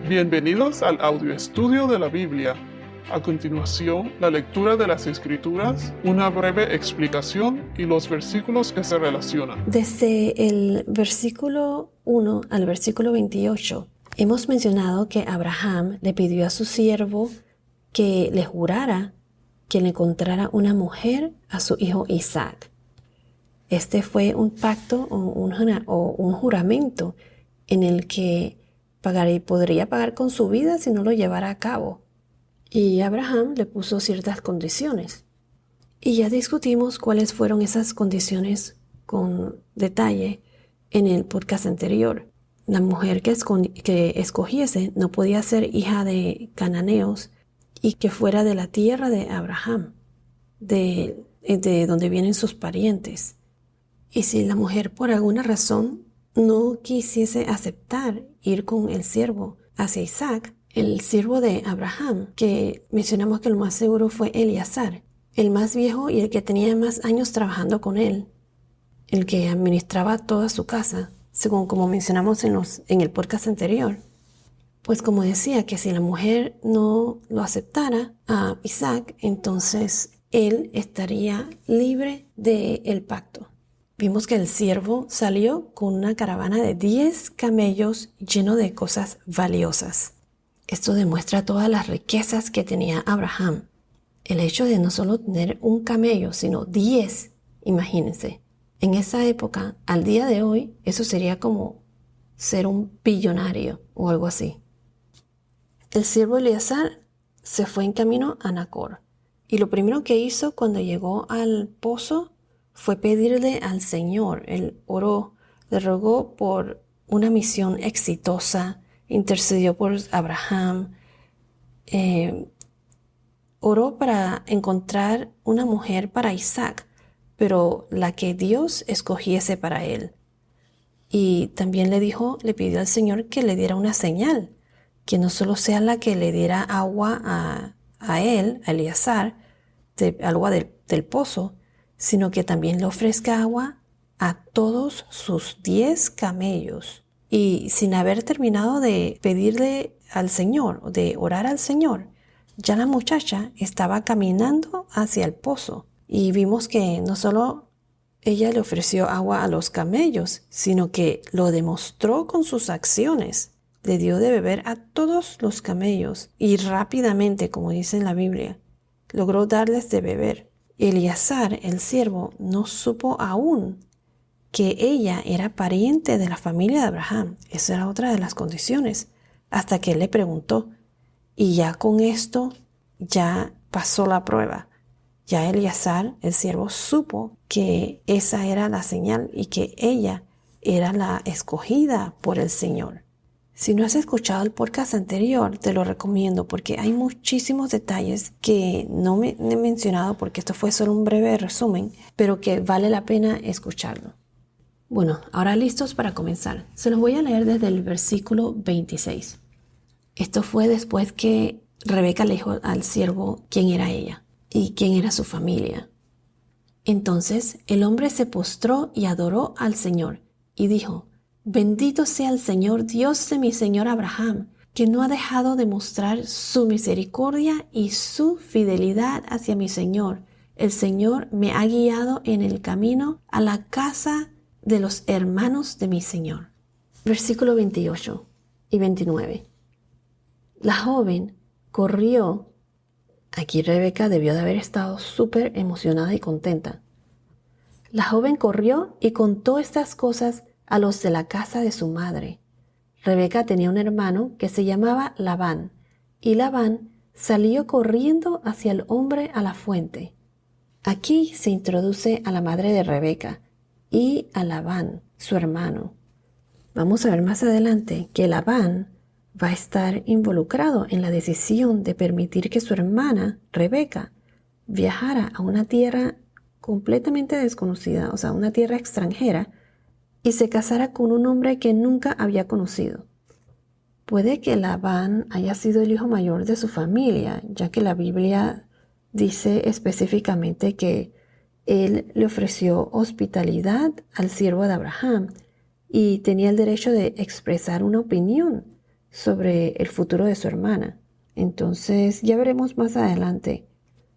Bienvenidos al audio estudio de la Biblia. A continuación, la lectura de las Escrituras, una breve explicación y los versículos que se relacionan. Desde el versículo 1 al versículo 28, hemos mencionado que Abraham le pidió a su siervo que le jurara que le encontrara una mujer a su hijo Isaac. Este fue un pacto o un juramento en el que podría pagar con su vida si no lo llevara a cabo. Y Abraham le puso ciertas condiciones. Y ya discutimos cuáles fueron esas condiciones con detalle en el podcast anterior. La mujer que escogiese no podía ser hija de cananeos y que fuera de la tierra de Abraham, de donde vienen sus parientes. Y si la mujer por alguna razón no quisiese aceptar ir con el siervo hacia Isaac, el siervo de Abraham, que mencionamos que lo más seguro fue Eliezer, el más viejo y el que tenía más años trabajando con él, el que administraba toda su casa, según como mencionamos en el podcast anterior. Pues como decía, que si la mujer no lo aceptara a Isaac, entonces él estaría libre del pacto. Vimos que el siervo salió con una caravana de 10 camellos lleno de cosas valiosas. Esto demuestra todas las riquezas que tenía Abraham. El hecho de no solo tener un camello, sino 10, imagínense. En esa época, al día de hoy, eso sería como ser un billonario o algo así. El siervo Eliezer se fue en camino a Nacor. Y lo primero que hizo cuando llegó al pozo fue pedirle al Señor. Él oró, le rogó por una misión exitosa, intercedió por Abraham, oró para encontrar una mujer para Isaac, pero la que Dios escogiese para él. Y también le pidió al Señor que le diera una señal, que no solo sea la que le diera agua a él, a Eliezer, agua del pozo, sino que también le ofrezca agua a todos sus 10 camellos. Y sin haber terminado de pedirle al Señor, de orar al Señor, ya la muchacha estaba caminando hacia el pozo. Y vimos que no solo ella le ofreció agua a los camellos, sino que lo demostró con sus acciones. Le dio de beber a todos los camellos y rápidamente, como dice en la Biblia, logró darles de beber. Eliezer, el siervo, no supo aún que ella era pariente de la familia de Abraham. Esa era otra de las condiciones, hasta que él le preguntó. Y ya con esto, ya pasó la prueba. Ya Eliezer, el siervo, supo que esa era la señal y que ella era la escogida por el Señor. Si no has escuchado el podcast anterior, te lo recomiendo porque hay muchísimos detalles que no me he mencionado porque esto fue solo un breve resumen, pero que vale la pena escucharlo. Bueno, ahora listos para comenzar. Se los voy a leer desde el versículo 26. Esto fue después que Rebeca le dijo al siervo quién era ella y quién era su familia. Entonces el hombre se postró y adoró al Señor y dijo: Bendito sea el Señor, Dios de mi señor Abraham, que no ha dejado de mostrar su misericordia y su fidelidad hacia mi señor. El Señor me ha guiado en el camino a la casa de los hermanos de mi señor. Versículo 28 y 29. La joven corrió. Aquí Rebeca debió de haber estado súper emocionada y contenta. La joven corrió y contó estas cosas a los de la casa de su madre. Rebeca tenía un hermano que se llamaba Labán, y Labán salió corriendo hacia el hombre a la fuente. Aquí se introduce a la madre de Rebeca y a Labán, su hermano. Vamos a ver más adelante que Labán va a estar involucrado en la decisión de permitir que su hermana, Rebeca, viajara a una tierra completamente desconocida, o sea, una tierra extranjera, y se casara con un hombre que nunca había conocido. Puede que Labán haya sido el hijo mayor de su familia, ya que la Biblia dice específicamente que él le ofreció hospitalidad al siervo de Abraham y tenía el derecho de expresar una opinión sobre el futuro de su hermana. Entonces ya veremos más adelante,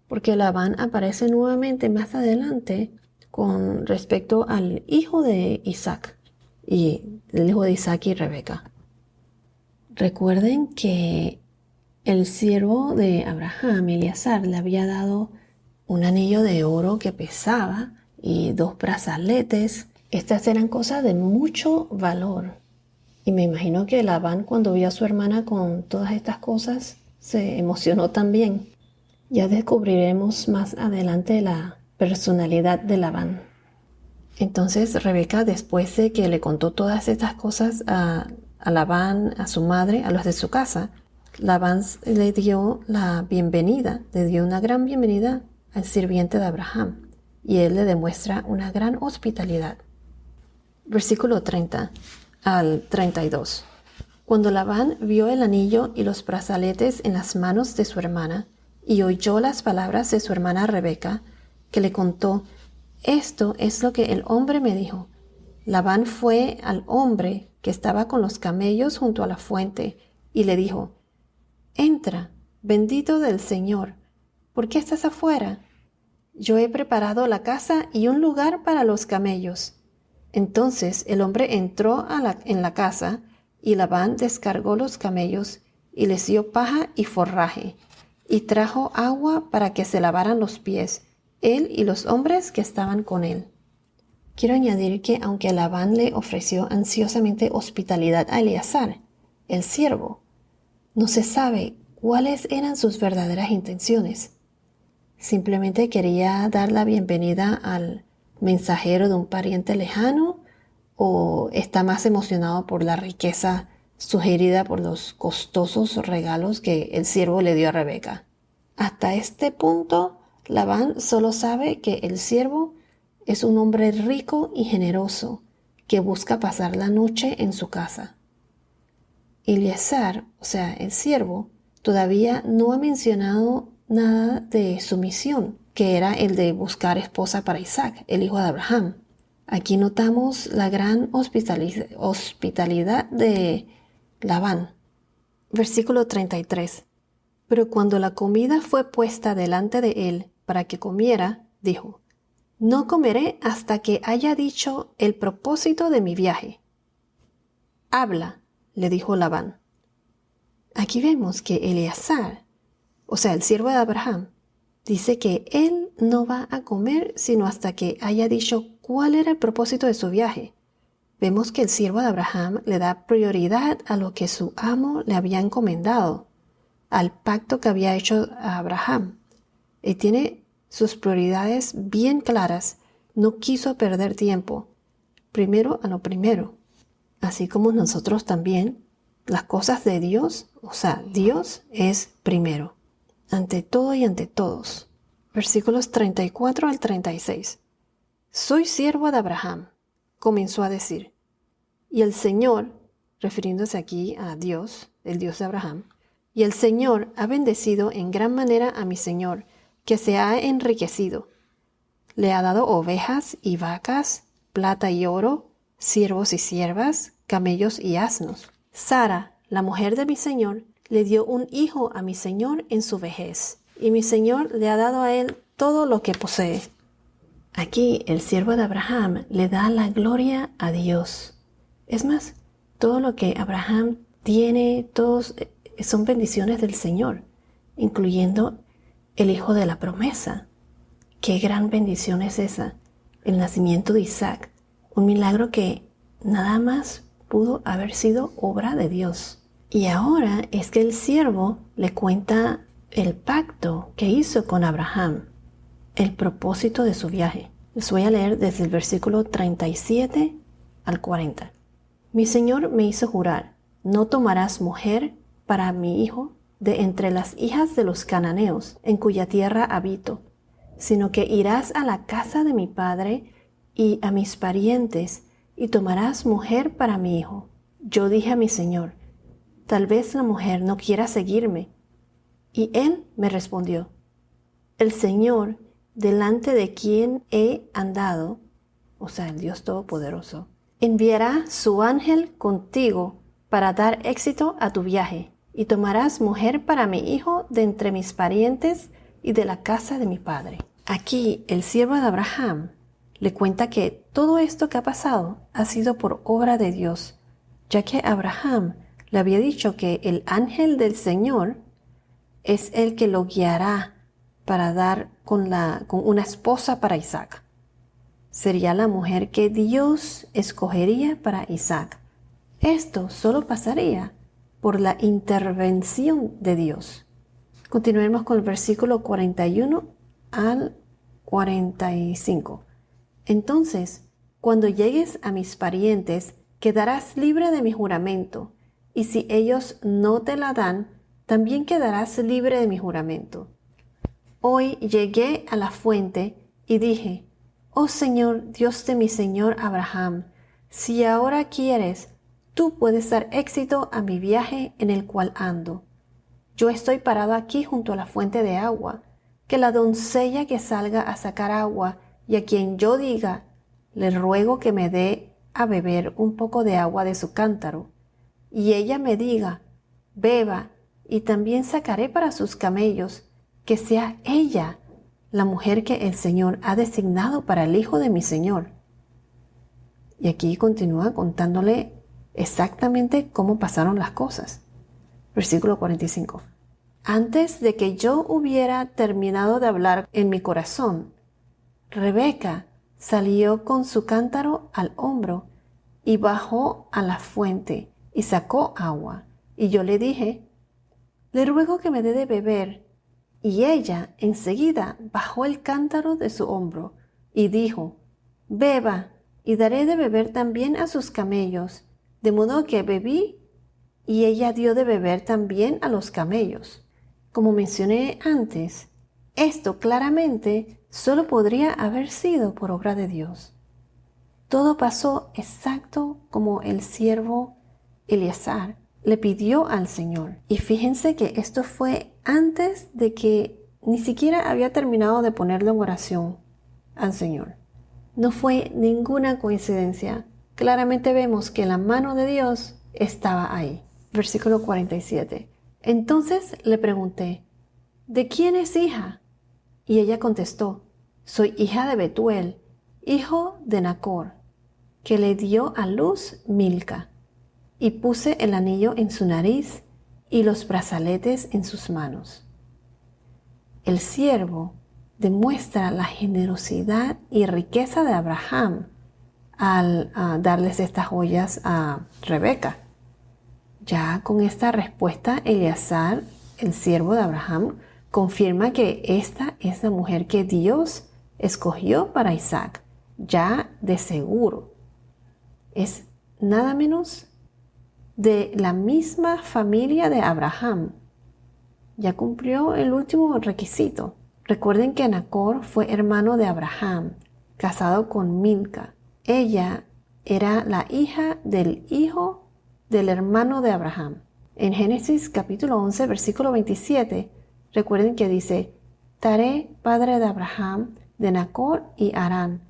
porque Labán aparece nuevamente más adelante con respecto al hijo de Isaac y el hijo de Isaac y Rebeca. Recuerden que el siervo de Abraham, Eliezer, le había dado un anillo de oro que pesaba y 2 brazaletes. Estas eran cosas de mucho valor. Y me imagino que Labán, cuando vio a su hermana con todas estas cosas, se emocionó también. Ya descubriremos más adelante la personalidad de Labán. Entonces Rebeca, después de que le contó todas estas cosas a Labán, a su madre, a los de su casa, Labán le dio la bienvenida, le dio una gran bienvenida al sirviente de Abraham, y él le demuestra una gran hospitalidad. Versículo 30 al 32. Cuando Labán vio el anillo y los brazaletes en las manos de su hermana, y oyó las palabras de su hermana Rebeca, que le contó: esto es lo que el hombre me dijo. Labán fue al hombre que estaba con los camellos junto a la fuente y le dijo: entra, bendito del Señor. ¿Por qué estás afuera? Yo he preparado la casa y un lugar para los camellos. Entonces el hombre entró en la casa, y Labán descargó los camellos y les dio paja y forraje, y trajo agua para que se lavaran los pies, él y los hombres que estaban con él. Quiero añadir que aunque Labán le ofreció ansiosamente hospitalidad a Eliezer, el siervo, no se sabe cuáles eran sus verdaderas intenciones. Simplemente quería dar la bienvenida al mensajero de un pariente lejano, o está más emocionado por la riqueza sugerida por los costosos regalos que el siervo le dio a Rebeca. Hasta este punto, Labán solo sabe que el siervo es un hombre rico y generoso que busca pasar la noche en su casa. Eliezer, o sea, el siervo, todavía no ha mencionado nada de su misión, que era el de buscar esposa para Isaac, el hijo de Abraham. Aquí notamos la gran hospitalidad de Labán. Versículo 33. Pero cuando la comida fue puesta delante de él para que comiera, dijo: no comeré hasta que haya dicho el propósito de mi viaje. Habla, le dijo Labán. Aquí vemos que Eliezer, o sea, el siervo de Abraham, dice que él no va a comer sino hasta que haya dicho cuál era el propósito de su viaje. Vemos que el siervo de Abraham le da prioridad a lo que su amo le había encomendado, al pacto que había hecho a Abraham. Y tiene sus prioridades bien claras. No quiso perder tiempo. Primero a lo primero. Así como nosotros también, las cosas de Dios, o sea, Dios es primero, ante todo y ante todos. Versículos 34 al 36. Soy siervo de Abraham, comenzó a decir. Y el Señor, refiriéndose aquí a Dios, el Dios de Abraham, y el Señor ha bendecido en gran manera a mi Señor, que se ha enriquecido. Le ha dado ovejas y vacas, plata y oro, siervos y siervas, camellos y asnos. Sara, la mujer de mi Señor, le dio un hijo a mi Señor en su vejez, y mi Señor le ha dado a él todo lo que posee. Aquí el siervo de Abraham le da la gloria a Dios. Es más, todo lo que Abraham tiene, todos son bendiciones del Señor, incluyendo el hijo de la promesa. Qué gran bendición es esa, el nacimiento de Isaac, un milagro que nada más pudo haber sido obra de Dios. Y ahora es que el siervo le cuenta el pacto que hizo con Abraham, el propósito de su viaje. Les voy a leer desde el versículo 37 al 40. Mi Señor me hizo jurar: no tomarás mujer para mi hijo de entre las hijas de los cananeos, en cuya tierra habito, sino que irás a la casa de mi padre y a mis parientes, y tomarás mujer para mi hijo. Yo dije a mi Señor: tal vez la mujer no quiera seguirme. Y él me respondió: el Señor, delante de quien he andado, o sea, el Dios Todopoderoso, enviará su ángel contigo para dar éxito a tu viaje, y tomarás mujer para mi hijo de entre mis parientes y de la casa de mi padre. Aquí el siervo de Abraham le cuenta que todo esto que ha pasado ha sido por obra de Dios, ya que Abraham le había dicho que el ángel del Señor es el que lo guiará para dar con una esposa para Isaac. Sería la mujer que Dios escogería para Isaac. Esto solo pasaría por la intervención de Dios. Continuemos con el versículo 41 al 45. Entonces, cuando llegues a mis parientes, quedarás libre de mi juramento, y si ellos no te la dan, también quedarás libre de mi juramento. Hoy llegué a la fuente y dije, oh Señor, Dios de mi señor Abraham, si ahora quieres, tú puedes dar éxito a mi viaje en el cual ando. Yo estoy parado aquí junto a la fuente de agua, que la doncella que salga a sacar agua y a quien yo diga, le ruego que me dé a beber un poco de agua de su cántaro, y ella me diga, beba, y también sacaré para sus camellos, que sea ella la mujer que el Señor ha designado para el hijo de mi Señor. Y aquí continúa contándole exactamente cómo pasaron las cosas. Versículo 45. Antes de que yo hubiera terminado de hablar en mi corazón, Rebeca salió con su cántaro al hombro y bajó a la fuente y sacó agua. Y yo le dije, le ruego que me dé de beber. Y ella enseguida bajó el cántaro de su hombro y dijo, beba, y daré de beber también a sus camellos. De modo que bebí, y ella dio de beber también a los camellos. Como mencioné antes, esto claramente solo podría haber sido por obra de Dios. Todo pasó exacto como el siervo Eliezer le pidió al Señor. Y fíjense que esto fue antes de que ni siquiera había terminado de ponerlo en oración al Señor. No fue ninguna coincidencia. Claramente vemos que la mano de Dios estaba ahí. Versículo 47. Entonces le pregunté, ¿de quién es hija? Y ella contestó, soy hija de Betuel, hijo de Nacor, que le dio a luz Milca. Y puse el anillo en su nariz y los brazaletes en sus manos. El siervo demuestra la generosidad y riqueza de Abraham al darles estas joyas a Rebeca. Ya con esta respuesta, Eliezer, el siervo de Abraham, confirma que esta es la mujer que Dios escogió para Isaac, ya de seguro. Es nada menos de la misma familia de Abraham. Ya cumplió el último requisito. Recuerden que Nacor fue hermano de Abraham, casado con Milca. Ella era la hija del hijo del hermano de Abraham. En Génesis capítulo 11, versículo 27, recuerden que dice, Taré, padre de Abraham, de Nacor y Harán.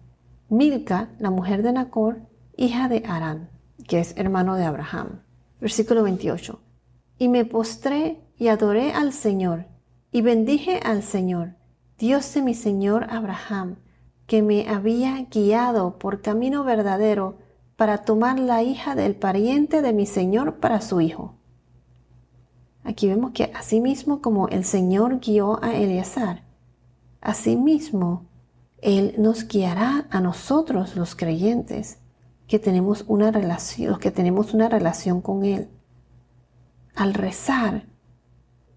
Milca, la mujer de Nacor, hija de Harán, que es hermano de Abraham. Versículo 28. Y me postré y adoré al Señor, y bendije al Señor, Dios de mi Señor Abraham, que me había guiado por camino verdadero para tomar la hija del pariente de mi Señor para su hijo. Aquí vemos que asimismo como el Señor guió a Eliezer, asimismo Él nos guiará a nosotros los creyentes, que tenemos una relación, los que tenemos una relación con Él. Al rezar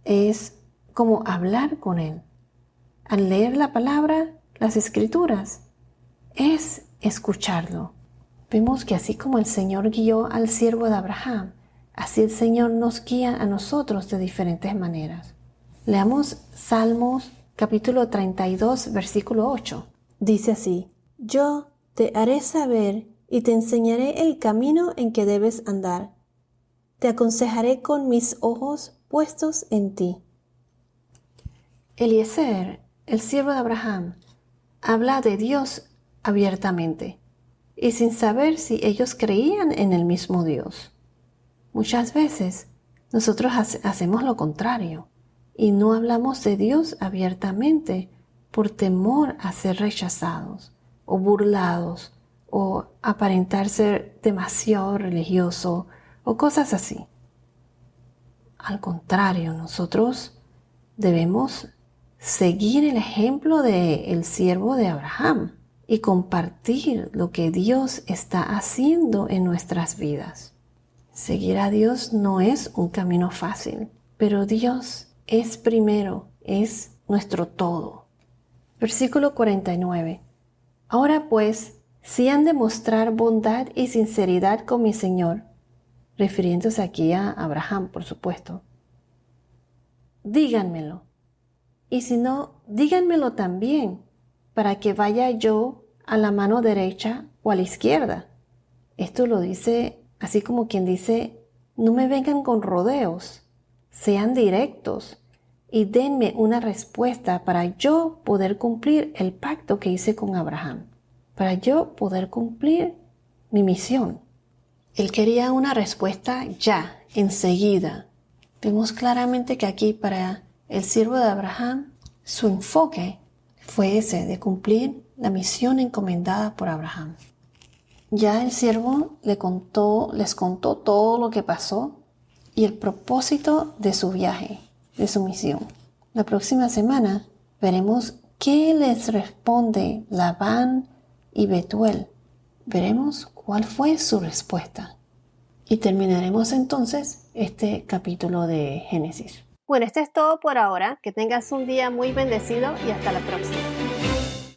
es como hablar con Él. Al leer la palabra, las escrituras, es escucharlo. Vemos que así como el Señor guió al siervo de Abraham, así el Señor nos guía a nosotros de diferentes maneras. Leamos Salmos capítulo 32, versículo 8. Dice así, yo te haré saber y te enseñaré el camino en que debes andar. Te aconsejaré con mis ojos puestos en ti. Eliezer, el siervo de Abraham, habla de Dios abiertamente y sin saber si ellos creían en el mismo Dios. Muchas veces nosotros hacemos lo contrario y no hablamos de Dios abiertamente por temor a ser rechazados o burlados o aparentar ser demasiado religioso o cosas así. Al contrario, nosotros debemos seguir el ejemplo del siervo de Abraham y compartir lo que Dios está haciendo en nuestras vidas. Seguir a Dios no es un camino fácil, pero Dios es primero, es nuestro todo. Versículo 49. Ahora pues, si han de mostrar bondad y sinceridad con mi Señor, refiriéndose aquí a Abraham, por supuesto, díganmelo. Y si no, díganmelo también, para que vaya yo a la mano derecha o a la izquierda. Esto lo dice así como quien dice, no me vengan con rodeos, sean directos y denme una respuesta para yo poder cumplir el pacto que hice con Abraham, para yo poder cumplir mi misión. Él quería una respuesta ya, enseguida. Vemos claramente que aquí para el siervo de Abraham, su enfoque fue ese de cumplir la misión encomendada por Abraham. Ya el siervo les contó todo lo que pasó y el propósito de su viaje, de su misión. La próxima semana veremos qué les responde Labán y Betuel. Veremos cuál fue su respuesta. Y terminaremos entonces este capítulo de Génesis. Bueno, esto es todo por ahora. Que tengas un día muy bendecido y hasta la próxima.